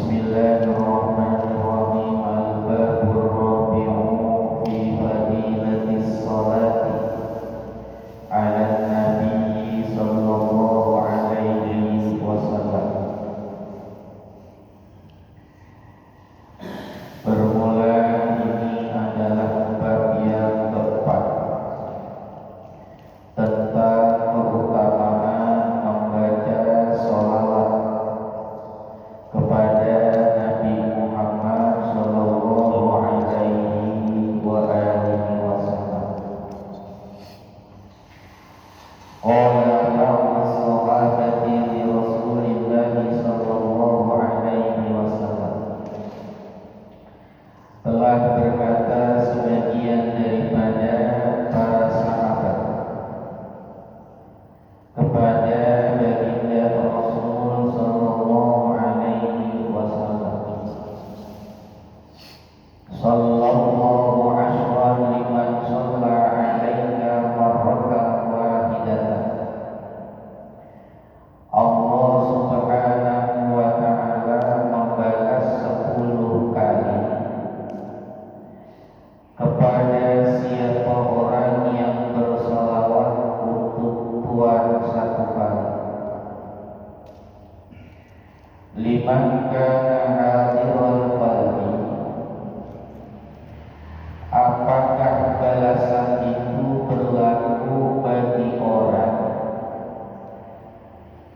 Bismillahirrahmanirrahim. Al-babur rabi'u fi fadilatis salati 'ala nabi sallallahu alaihi wasallam. Bermula ini adalah bab yang keempat tentang keutamaan membaca sholawat kepada Nabi Muhammad sallallahu alaihi wasallam. Qala ba'du sahabati li Rasulillah sallallahu alaihi wasallam. Telah berkata sebagian daripada para sahabat kepada baginda Rasul sallallahu alaihi wasallam, sallallahu ashran liman shalla alaika marratan wahidatan. Allah subhanahu wa ta'ala membalas 10 kali kepada siapa orang yang bersalawat untuk Tuhan 1 kali. Liman kana hadirul qalbi, apakah balasan itu berlaku bagi orang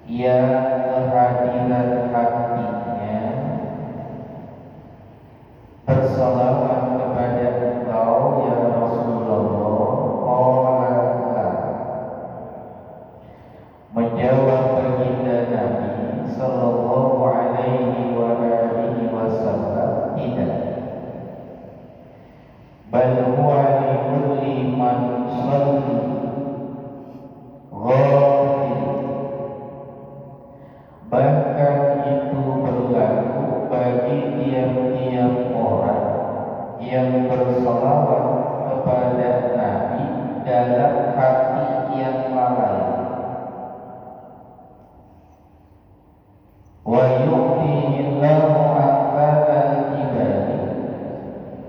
yang kehadiran hatinya bersalawat kepada engkau ya Rasulullah? Qala la. Menjawab baginda Nabi sallallahu alaihi wasallam, tidak. Bal huwa li kulli man shalli ghafil. Bahkan itu berlaku bagi tiap-tiap orang yang bersalawat kepada Nabi dalam hati yang lalai. Wa yu'tihillahu amthal jibali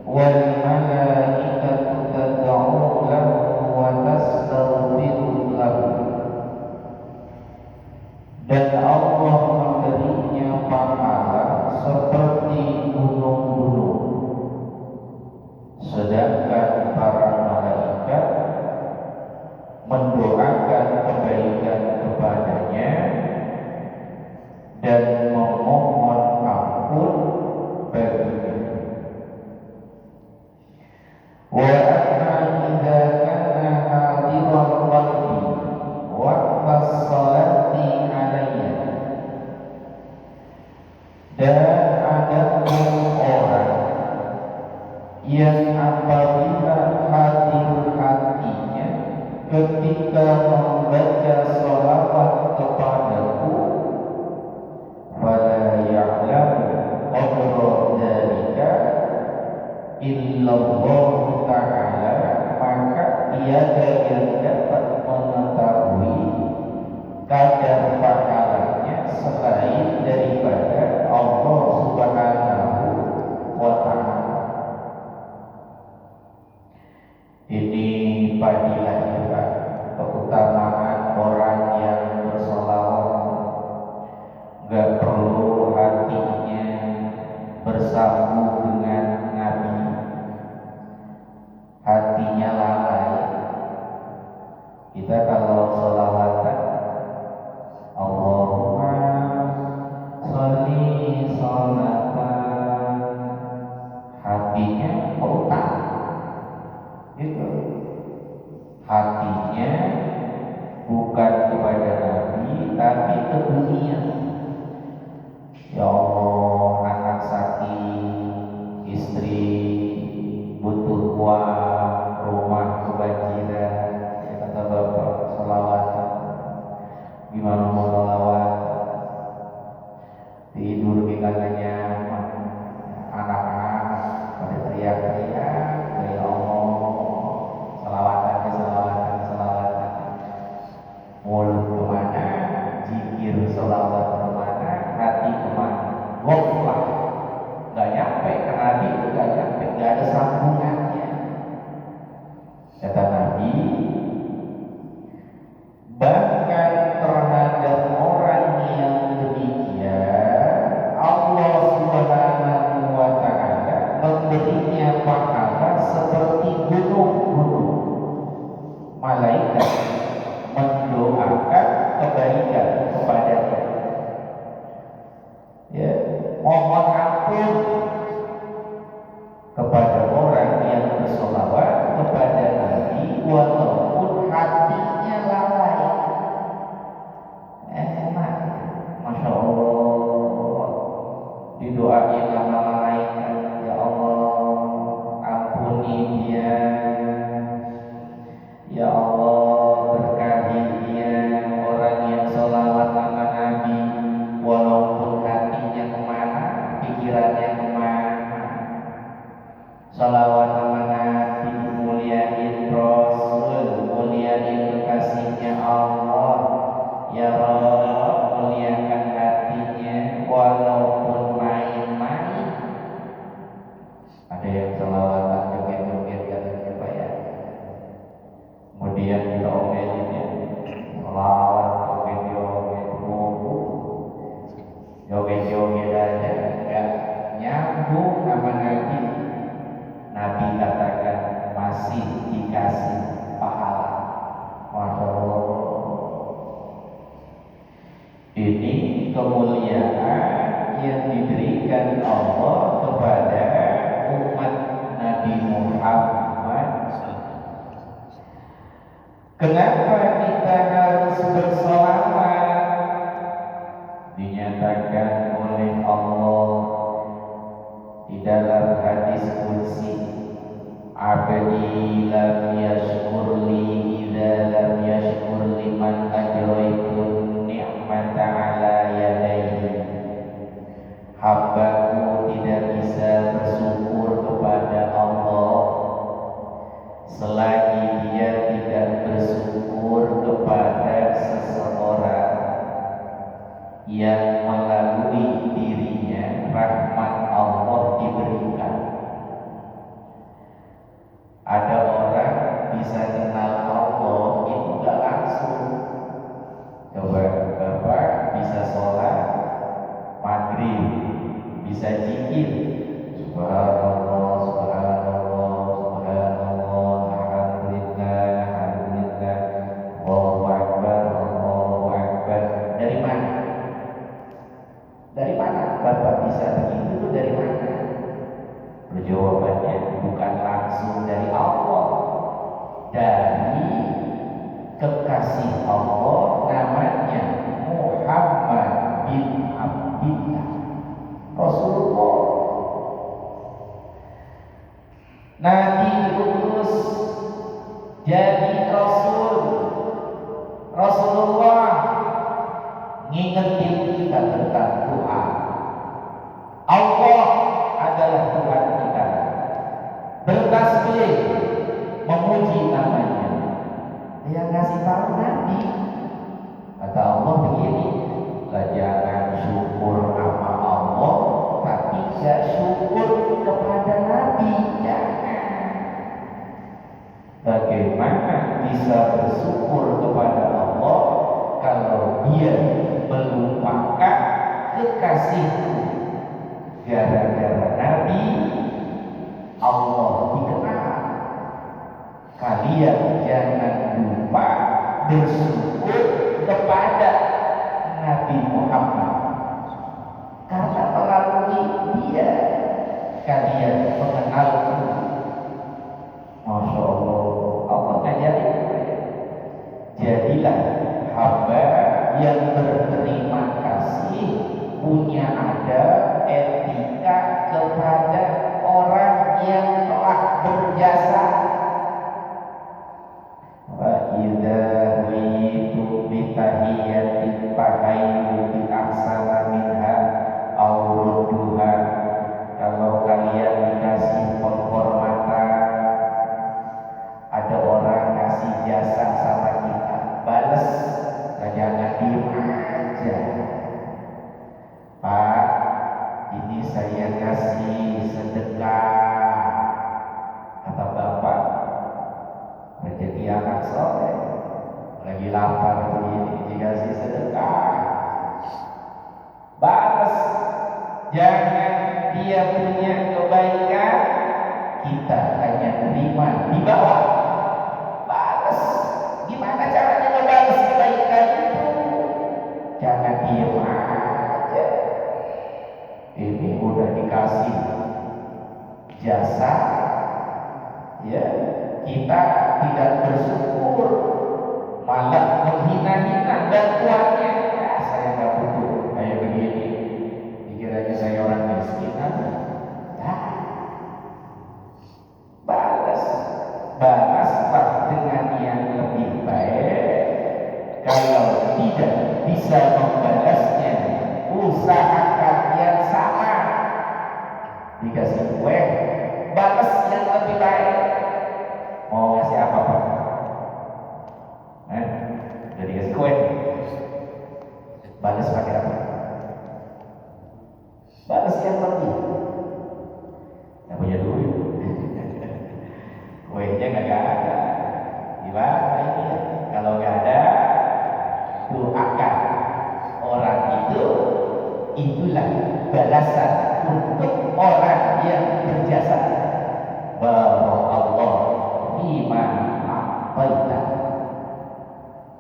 wal malaikatu tad'u lahu wa tastaghfiru lahu. Dan Allah memberinya pahala seperti gunung-gunung, sedangkan para malaikat mendoakan kebaikan kepadanya dan memohon ampun baginya. Wa anna idza kana hadiran qalbi wa salati alayya, dan ada orang yang apabila hadir hatinya ketika membaca sholawat kepadaku, fala ya'lamu qadra dzalika illallah ta'ala, maka tiada yang dapat mengetahui kadar pahalanya selain daripada Allah subhanahu wa ta'ala. Ini fadilah juga, keutamaan orang yang bersalawat. Gak perlu hatinya bersambung dengan Nabi, hatinya lalai. Kita kalau sholawatan, Allahumma sholli sholatan, hatinya otak gitu. Hatinya bukan kepada Nabi tapi ke dunia. Ya Allah, anak sakit, istri butuh uang, rumah kebanjiran, ya kata Bapak, sholawatan. Gimana mau sholawat? Tidur di kakinya anak-anak pada teriak-teriak, ya Allah, sholawatan. Mulut kemana, zikir sholawat kemana, hati kemana? Waqfah mohon ampun kepada orang yang bersolawat kepada Nabi walaupun hatinya lalai. Enak, Masya Allah, didoain sama malaikat, ya Allah ampuni dia, ya Allah berkahi dia, orang yang sholawat sama Nabi walaupun hatinya kemana, pikirannya kemana. Sholawat sama Nabi, muliain Rasul, muliain kekasihnya Allah, ya Allah muliakan hatinya walaupun main-main. Ada yang sholawatan joget-joget katanya Pak ya, kemudian kita omelin ya, sholawat joget-joget, joget-joget aja enggak nyambung sama Nabi. Nabi katakan masih dikasih pahala. Masya Allah. Ini kemuliaan yang diberikan Allah kepada umat Nabi Muhammad. Kenapa kita harus bersolawat? Dinyatakan oleh Allah di dalam hadis qudsi, abdi lam yashkurli idza lam yashkur liman ajraitu ni'mata ala yadayhi. Hambaku tidak bisa bersyukur kepada Allah selagi dia tidak bersyukur kepada seseorang yang melalui dirinya rahmat Allah diberikan. Ada orang bisa kenal Allah itu gak langsung. Coba Bapak bisa sholat maghrib, bisa zikir subhanallah, subhanallah, subhanallah, alhamdulillah, alhamdulillah, Allahu akbar, Allahu akbar. Dari mana? Dari mana Bapak bisa begitu? Itu dari mana? Jawabannya bukan langsung dari Allah, dari kekasih Allah namanya Muhammad bin Abdillah Rasulullah. Nabi diutus jadi Rasul. Rasulullah ngingetin kita tentang Tuhan. Allah adalah Tuhan kita. Bertasbih, memuji namanya. Dia ngasih tahu Nabi. Kata Allah begini, lah jangan syukur sama Allah, tapi gak syukur kepada Nabi. Jangan. Bagaimana bisa bersyukur kepada Allah kalau dia melupakan kekasihku? Gara-gara Nabi Allah dikenal. Kalian jangan lupa bersyukur kepada Nabi Muhammad, karena melalui dia kalian mengenalku. Masya Allah, Allah ngajarin, jadilah hamba yang berterima kasih, punya adab etika kepada orang yang telah berjasa. Wa idza huyitu bi tahiyyatin fahayyu bi ahsana minha aw rudduha. Kalau kalian dikasih penghormatan, ada orang kasih jasa sama kita, balas, jangan diem aja. Pak, ini saya kasih sedekah, kata bapak, rezeki anak soleh, lagi lapar begini dikasih sedekah, balas. Jangan dia punya kebaikan, kita hanya terima di bawah, balas. Gimana caranya ngebalas kebaikan itu? Jangan diem aja. Ini jasa, ya kita tidak bersyukur, malah menghina-hina bantuannya. Ya, saya nggak butuh kayak begini, dikiranya saya orang miskin aja. Nah, balaslah dengan yang lebih baik. Kalau tidak bisa membalasnya, usahakan yang sama. Dikasih kue, balas yang lebih baik. Mau ngasih apa Pak? Udah dikasih kue, balas pakai apa? Balas yang lebih. Nggak punya duit, kuenya nggak ada. Gimana ini? Kalau nggak ada, doakan orang itu. Itulah balasan untuk orang yang berjasa. Barakallahu fima a'taita.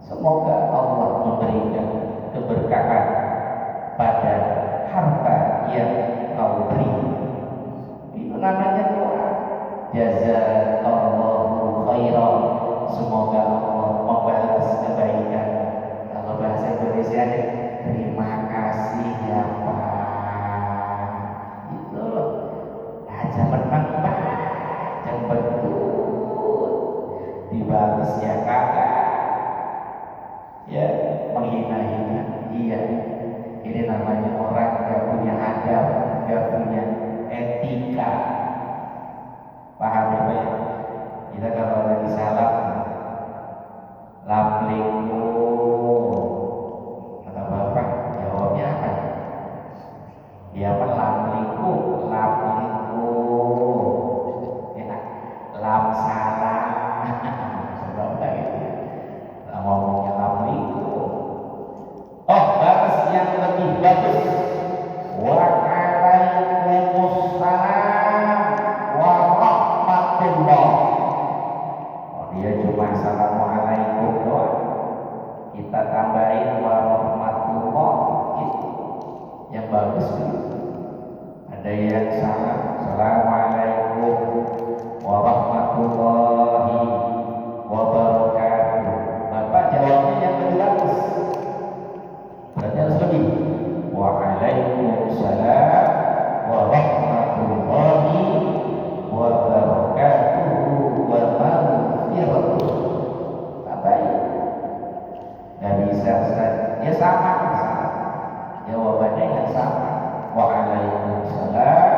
Semoga Allah memberikan keberkahan pada harta yang kau beri. Itu namanya doa. Jazakallahu khairan. Semoga Allah membalas kebaikan. Kalau bahasa Indonesia, terima kasih ya Pak. Itu aja menang Pak, yang betul dibalas ya kakak. Ya, menghina-hina. Iya, ini namanya orang gak punya adab, gak punya etika. Paham ya Pak? Kita kalau lagi salam, lapliku, kata bapak, jawabnya apa? Dia apa? Lapliku, enak, lam salah. Bapak gitu ya, ngomongnya lapliku. Oh, balas yang lebih bagus. Waalaikumsalam warahmatullah. Oh, dia cuma assalamualaikum doang. Kita tambahin warahmatullah, itu yang bagus. Ada yang salam, assalamualaikum warahmatullahi wabarakatuh. Bapak jawabnya yang lebih bagus. Berarti harus lebih. Waalaikumsalam warahmatullahi wabarakatuh wa maghfiratuh. Baik. Gak bisa Ustaz. Ya sama. Jawabannya yang sama. Waalaikumsalam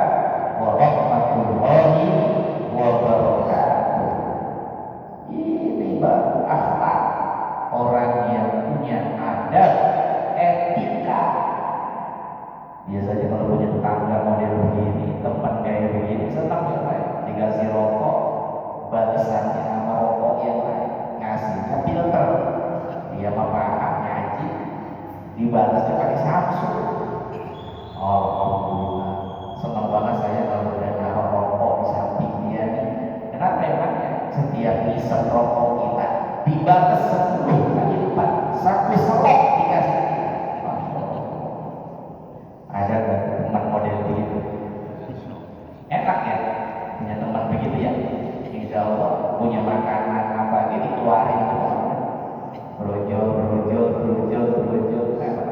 warahmatullahi wabarakatuh. Ini baru akhlak orang yang punya adab, etika. Biasanya kalau punya tetangga model begini, teman kayak begini, senang ya Pak. Dikasih rokok, balasannya sama rokok yang lain, ngasihnya filter. Dia mah paham ngaji, dibalasnya pakai Samsung. Alhamdulillah, senang banget saya kalau udah naruh rokok di samping dia nih. Kenapa emangnya? Setiap isep rokok kita dibalas 10 kali lipat, satu selop dikasih. Ada teman model begitu? Enak ya punya teman begitu ya. Insya Allah punya makanan apa ini keluarin semua. Brojol.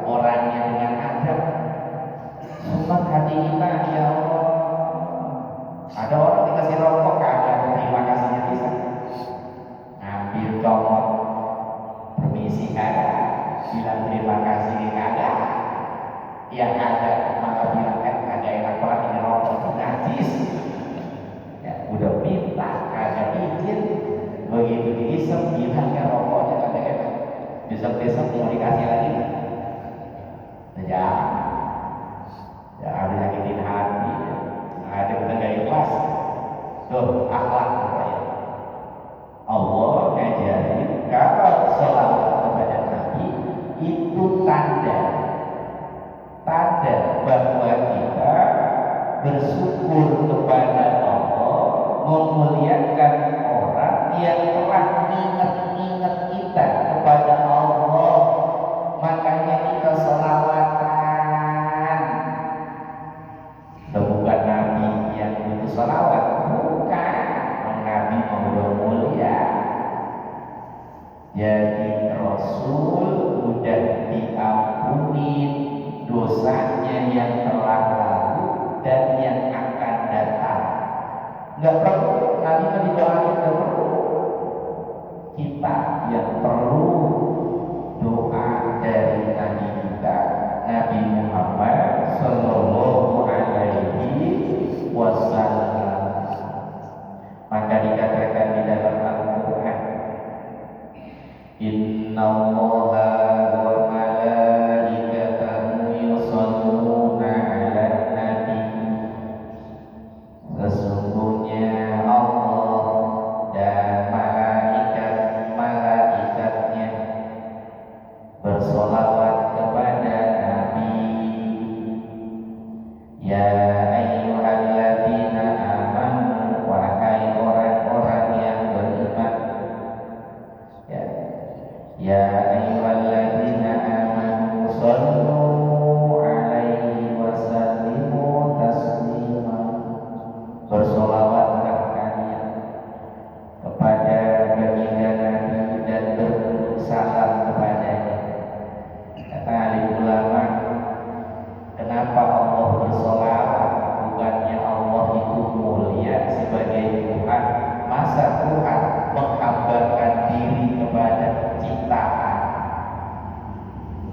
Orangnya dengan adab. Sumpah hati kita ya Allah. Ada orang dikasih rokok kagak ada terima kasihnya bisa. Ngambil comot, permisi kagak, bilang terima kasih kagak. Yang ada malah bilang kagak enak banget ini rokok itu najis. Ya udah minta kagak izin, begitu diisep bilangnya rokoknya kagak enak. Besok mau dikasih lagi. Ya ada nyakitin hati, ada kita gak ikhlas. Tuh akhlak ya. Allah ngajarin kalau sholawat kepada Nabi itu tanda bahwa kita bersyukur kepada Allah, memuliakan orang yang telah ingat kita kepada Allah. Makanya kita sholawatan. Bukan Nabi yang butuh sholawat, Ya ayyuhalladzina amanu, wahai orang-orang yang beriman. Ya, ya ayyuhalladzina amanu sallu alaihi wa sallimu taslima. Bersolawatlah kalian kepada baginda Nabi dan bersalam kepadanya. Kata alim ulama, kenapa Allah bersolawat? Bukannya Allah itu mulia sebagai Tuhan? Masa Tuhan menghambakan diri kepada ciptaan?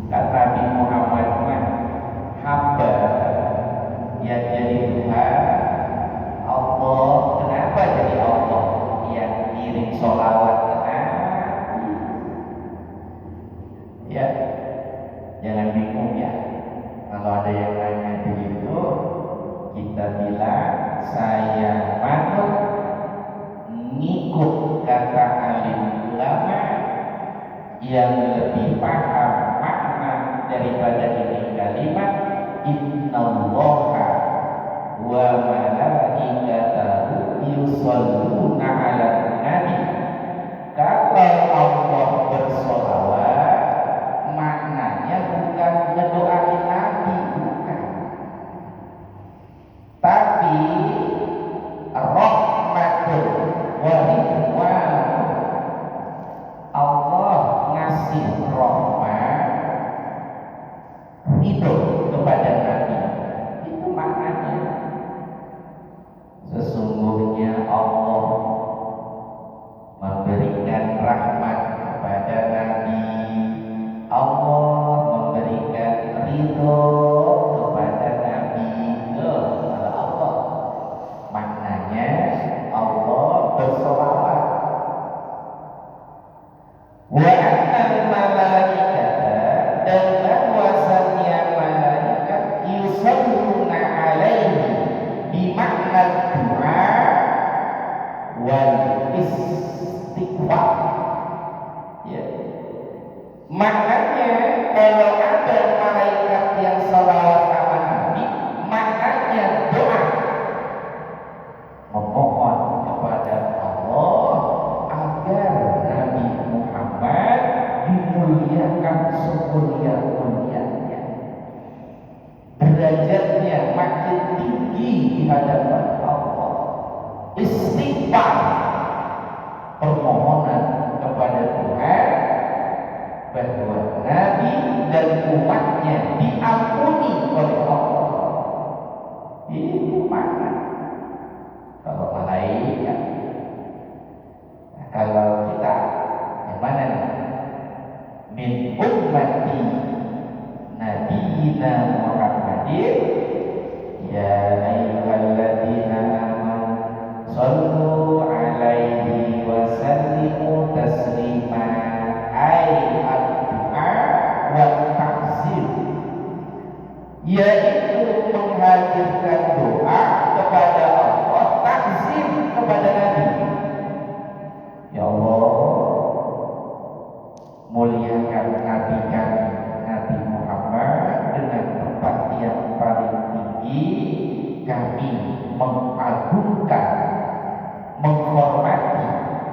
Kata Nabi Muhammad mah hamba yang jadi Tuhan Allah. Kenapa jadi Allah? Yang kirim sholawat ke Nabi. Ya, jangan bingung ya. Kalau ada yang nanya begitu, kita bilang saya manut ngikut kata alim ulama yang lebih paham makna daripada ini kalimat innallaha wa malaikatahu yusholluna 'alan nabi. Kalau Allah bersolawat, maknanya bukan ngedoain Nabi, bukan, tapi rahmatul wa ridwan. Allah ngasih rahmat ridho kepada Nabi. Itu maknanya. Sesungguhnya Allah memberikan rahmat kepada Nabi. Allah memberikan ridho kepada Nabi. Kalau Allah, maknanya Allah bersolawat. Wa annal malaikata, dan bahwasannya malaikat yusalluna alaihi bimakna doa wal istighfar. Ya. Maknanya kalau ada malaikat yang salawat sama Nabi, maknanya doa, memohon kepada Allah agar Nabi Muhammad dimuliakan semulia-mulianya, derajatnya makin tinggi di hadapan Allah. Istighfar, permohonan kepada Tuhan bahwa Nabi dan umatnya diampuni oleh Allah. Itu makna. Kalau malaikat, nah, kalau kita yang mana nih? Min ummati nabiyina Muhammadin ya ayyuhalladzina amanu sallu alaihi wa sallimu taslima. Ay ad-du'a wa ta'zim, yaitu menghadirkan doa kepada Allah, takzim kepada Nabi. Ya Allah, muliakan Nabi kami, Nabi Muhammad, dengan tempat yang paling tinggi. Kami mengagungkan, menghormati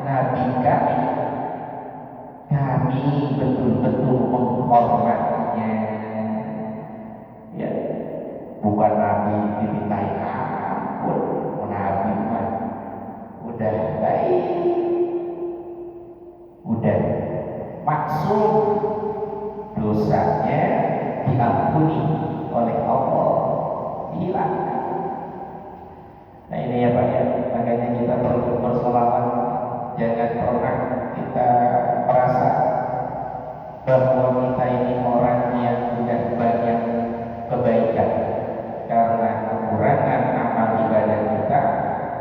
Nabi kami. Kami betul-betul menghormatinya. Ya, bukan Nabi dimintai ampun, Nabi mah udah baik, udah maksum, dosanya diampuni oleh Allah, hilang. Nah ini ya Pak ya, makanya kita perlu bersolawat. Jangan pernah kita merasa bahwa kita ini orang yang sudah banyak kebaikan, karena kekurangan amal ibadah kita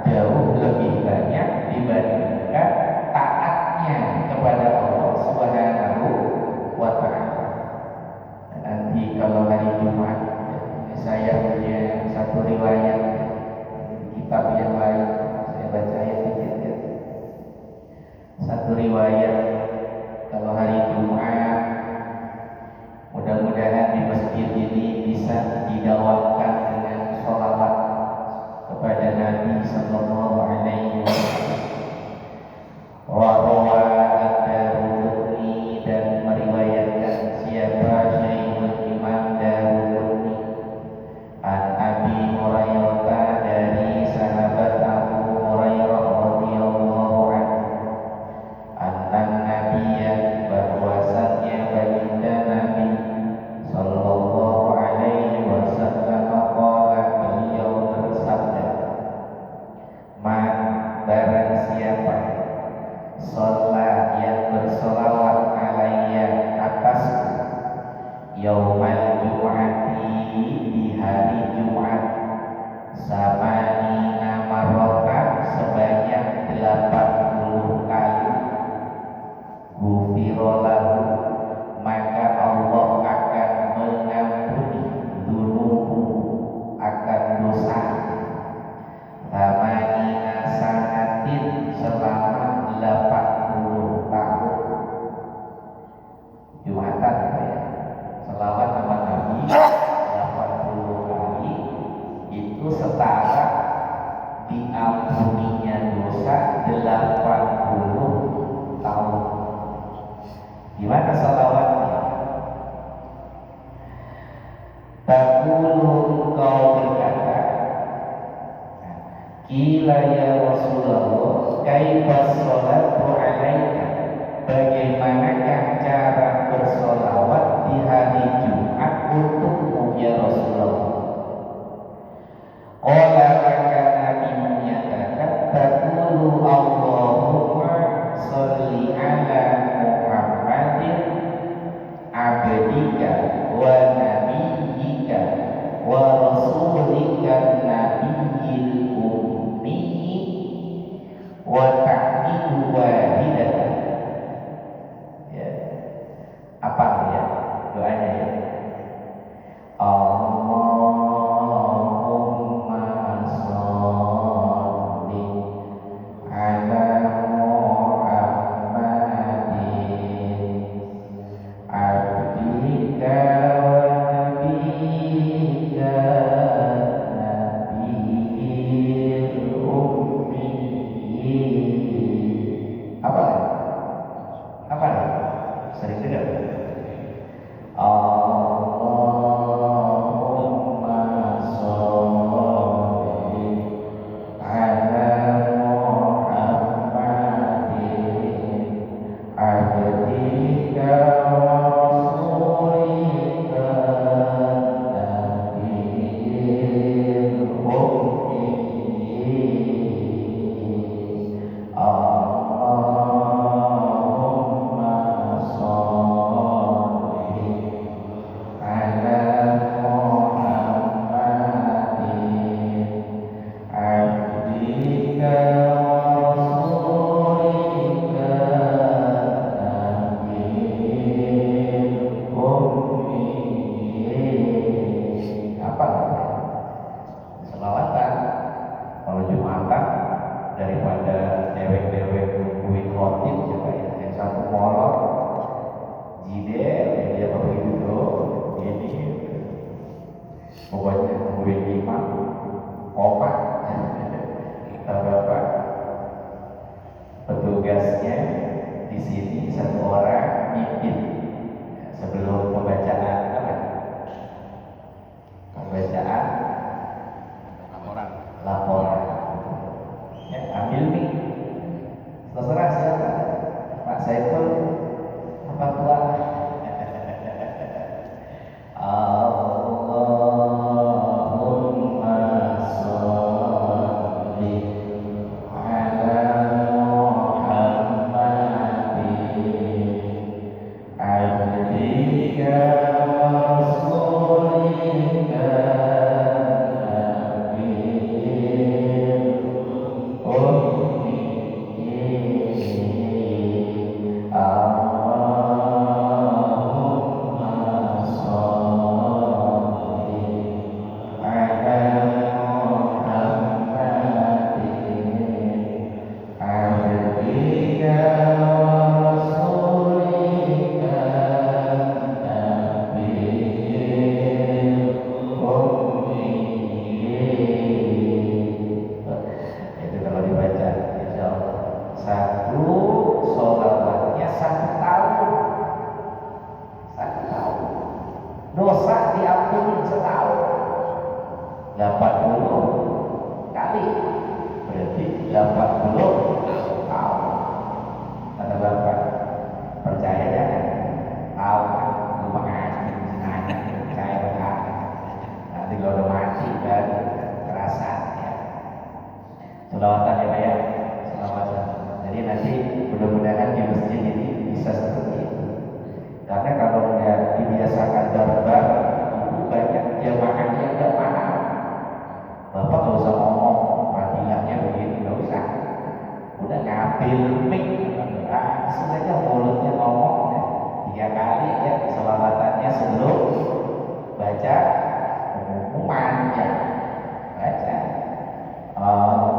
jauh lebih banyak dibandingkan taatnya kepada Allah Subhanahu wa Ta'ala. Nanti kalau hari Jumat saya punya satu riwayat kitab yang lain, saya baca ya sedikit ya. Satu riwayat kalau hari Jumat itu setara diampuninya dosa 80 tahun. Gimana salawatnya? Taqulu, engkau berkata, Qila ya Rasulullah, kaifa sholatu alaika? Bagaimanakah cara bersolawat di hari Jumat untukmu ya Rasulullah? Qala, maka Nabi menyatakan, taqulu Allahumma sholli ala Muhammadin abdika wa nabiyyika wa rasulika nabiyil ummi wa ta'midu wahidatan. Ya. Apa ya doanya ya? Allahumma sholli ala abdika wa nabiyyika nabiyil ummi. Apa? Apa? Sering dengar? Allahumma sholli ala Muhammadin abdika daripada cewek-cewek nungguin khotib juga ya, yang satu molor jidel dia begitu tuh ini pokoknya nungguin imam opat bapak petugasnya di sini satu orang mimpin sebelum pembacaan apa? Pembacaan laporan. Ya, ambil nih, terserah siapa, Pak Saiful, apa tuan? Allahumma sholli ala Muhammadin abdika wa rasulika dosa diampuni setahun 80 kali berarti 80 tahun. Kata Bapak, percaya jangan tahu kan lu mengaji sengaja percaya benar. Nanti kalau udah mati kan terasa ya. Selawatan ya Pak ya, selawatan. Jadi nanti mudah-mudahan di masjid ini bisa seperti itu. Karena kalau nggak dibiasakan barbar, banyak jamaahnya nggak paham. Bapak nggak usah ngomong fadilahnya begini, nggak usah. Udah ngambil mic, sebenarnya mulutnya ngomong 3 kali ya selawatannya sebelum baca pengumuman ya. Baca Allah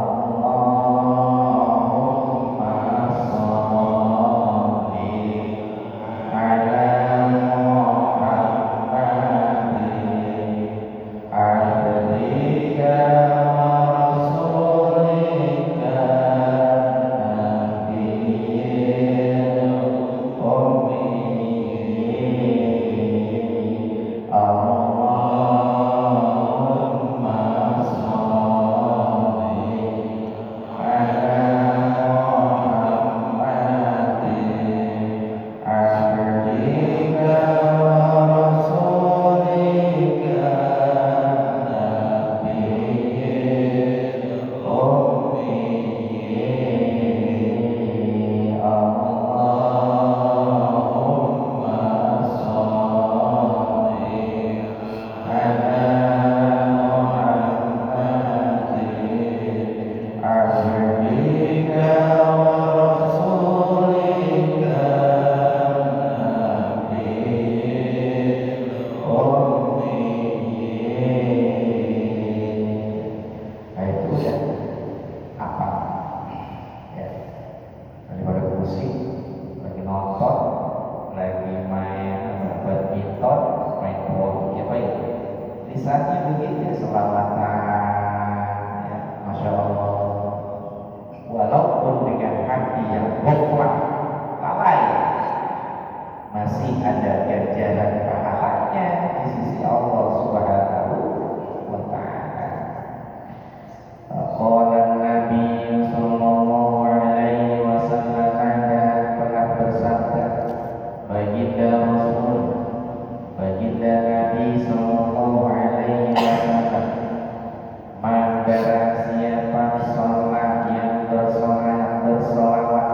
barang siapa sholat yang bersolawat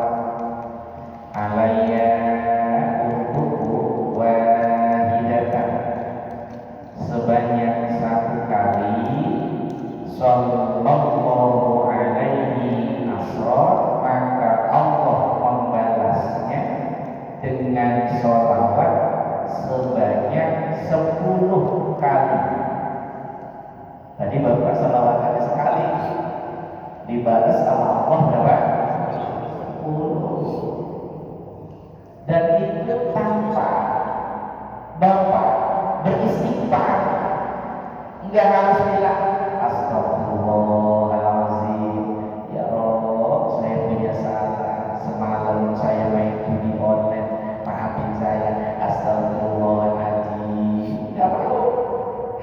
alaiya untukku wahidatan sebanyak satu kali, sallallahu alaihi asra, maka Allah membalasnya dengan sholawat sebanyak 10 kali. Tadi bapak sholawat ada sekali, dibalas sama Allah berapa? 10. Dan itu tanpa bapak beristighfar, enggak harus bilang astagfirullahaladzim, ya Allah saya punya salah, semalam saya main judi online, maafin saya, astagfirullahaladzim. Enggak perlu,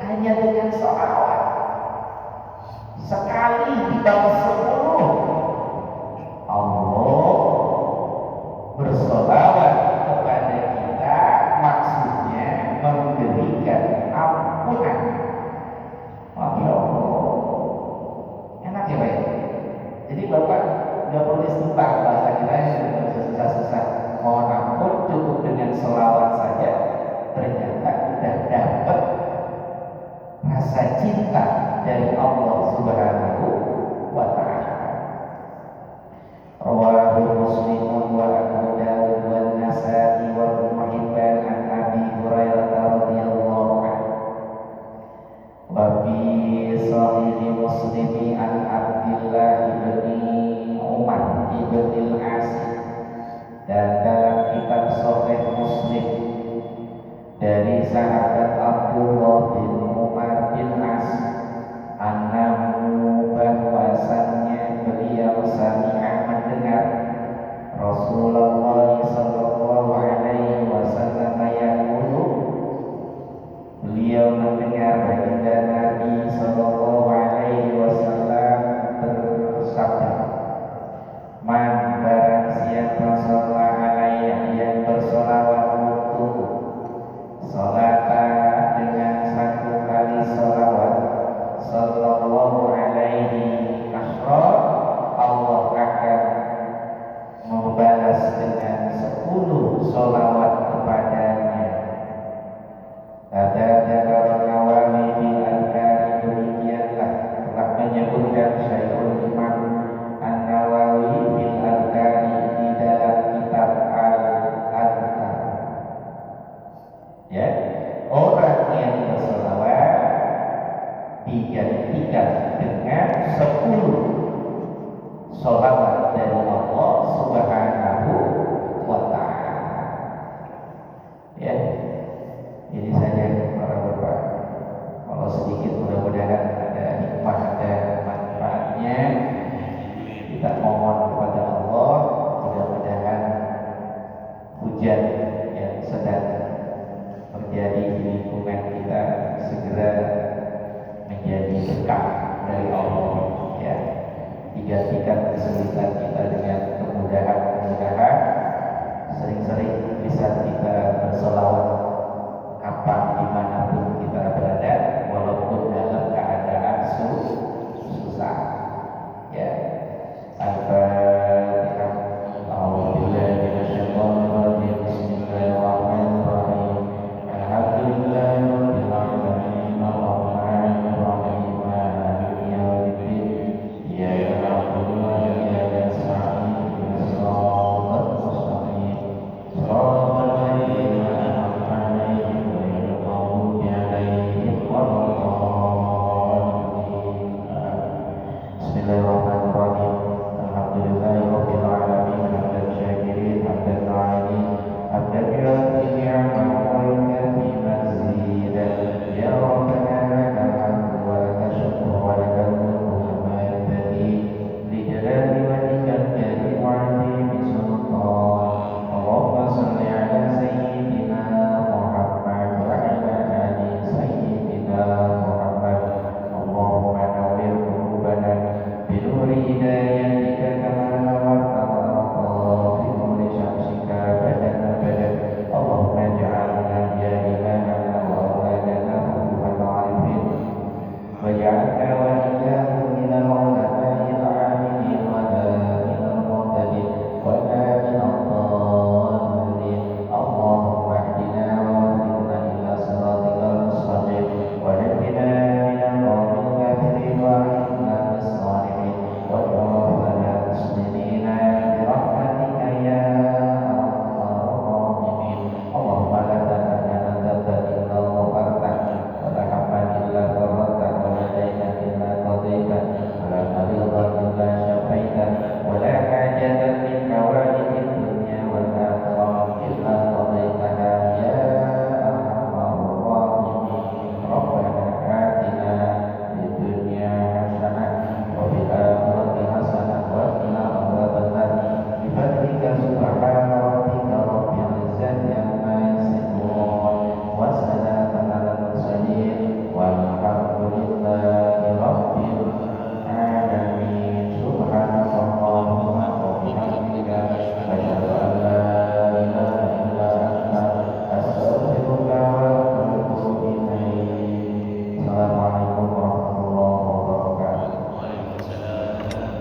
hanya dengan sholawat sekali dibalas 10, Allah bersolawat kepada kita, maksudnya memberikan ampunan. Masya Allah, enak ya Pak ya? Jadi Bapak nggak perlu istighfar, bahasa kita nggak usah susah-susah mohon ampun, cukup dengan selawat saja ternyata sudah dapat rasa cinta dari Allah Subhanahu wa Ta'ala. Rawahu Muslimun wa Abu Dawud wa Nasa'i wa Ibnu Hibban an Abi Hurairah radhiyallahu anhu. Wa fi Sahih Muslim an Abdillah bin Umar bin Al-As, dan dalam kitab Sahih Muslim dari sahabat Abdullah bin Umar bin As, annahu bahwasannya beliau sami'a mendengar Rasulullah sallallahu alaihi wasallam yaqulu, beliau mendengar baginda Nabi sallallahu alaihi wasallam bersabda, man barang siapa sallallahu alaihi yang bersolawat untukku, salata dengan satu kali solawat, sallallahu alaihi asra, Allah akan membalas dengan 10 solawat kepadanya. Ada Jakarta Nawawi fil Adhkar, demikianlah telah menyebutkan Syekhul Imam An-Nawawi fil Adhkar di dalam kitab Al-Adhkar. Ya, orang yang bersolawat digantikan dengan 10 solawat dari Allah